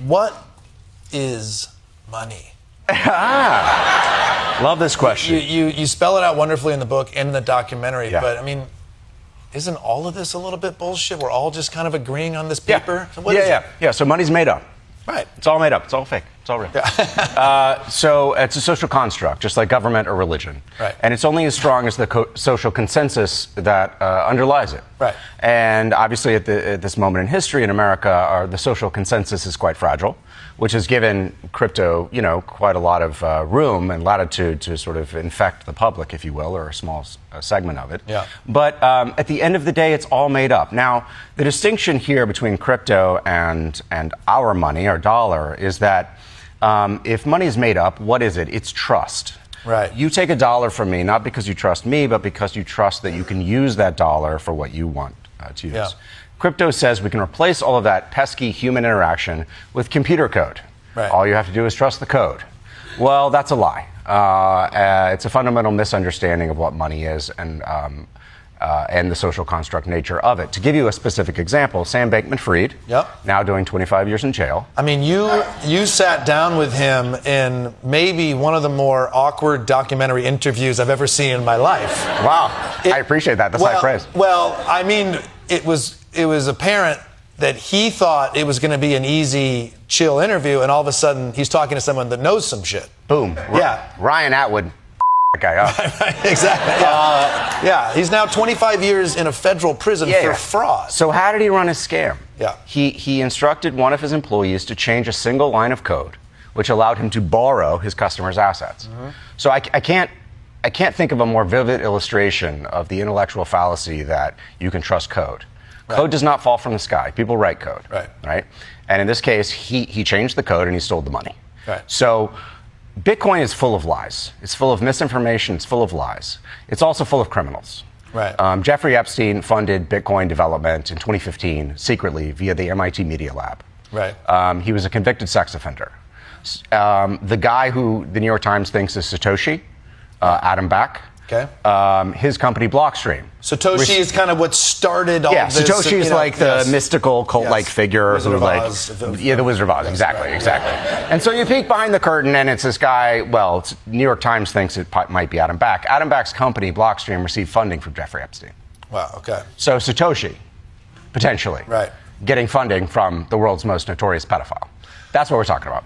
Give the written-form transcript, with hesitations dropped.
What is money? Love this question. You spell it out wonderfully in the book and in the documentary, Yeah. but I mean, isn't all of this a little bit bullshit? We're all just kind of agreeing on this paper? Yeah. So what is it? Yeah. So money's made up. Right. It's all made up. It's all fake. It's all real. Yeah. So it's a social construct, just like government or religion. Right. And it's only as strong as the social consensus that underlies it. Right. And obviously, at this moment in history in America, the social consensus is quite fragile, which has given crypto, quite a lot of room and latitude to sort of infect the public, if you will, or a small segment of it. Yeah. But at the end of the day, it's all made up. Now, the distinction here between crypto and our money, our dollar, is that if money is made up, what is it? It's trust. Right. You take a dollar from me, not because you trust me, but because you trust that you can use that dollar for what you want to use. Yeah. Crypto says we can replace all of that pesky human interaction with computer code. Right. All you have to do is trust the code. Well, that's a lie. It's a fundamental misunderstanding of what money is and the social construct nature of it. To give you a specific example, Sam Bankman-Fried, now doing 25 years in jail. I mean, you sat down with him in maybe one of the more awkward documentary interviews I've ever seen in my life. Wow. I appreciate that. That's high praise. Well, I mean, it was apparent that he thought it was going to be an easy, chill interview, and all of a sudden he's talking to someone that knows some shit. Boom. Yeah. Ryan Atwood. That guy up. Right, exactly. Yeah. He's now 25 years in a federal prison for fraud. So how did he run his scam? Yeah. He instructed one of his employees to change a single line of code, which allowed him to borrow his customers' assets. Mm-hmm. So I can't think of a more vivid illustration of the intellectual fallacy that you can trust code. Right. Code does not fall from the sky. People write code. Right. And in this case, he changed the code and he stole the money. Right. So Bitcoin is full of lies. It's full of misinformation. It's full of lies. It's also full of criminals. Right. Jeffrey Epstein funded Bitcoin development in 2015 secretly via the MIT Media Lab. Right. He was a convicted sex offender. The guy who the New York Times thinks is Satoshi, Adam Back. Okay. His company Blockstream. Satoshi is kind of what started all this. Satoshi is like the mystical cult-like figure Wizard who, of like, Oz. the Wizard of Oz. Exactly. And so you peek behind the curtain, and it's this guy. Well, New York Times thinks it might be Adam Back. Adam Back's company, Blockstream, received funding from Jeffrey Epstein. Wow. Okay. So Satoshi, potentially, getting funding from the world's most notorious pedophile. That's what we're talking about.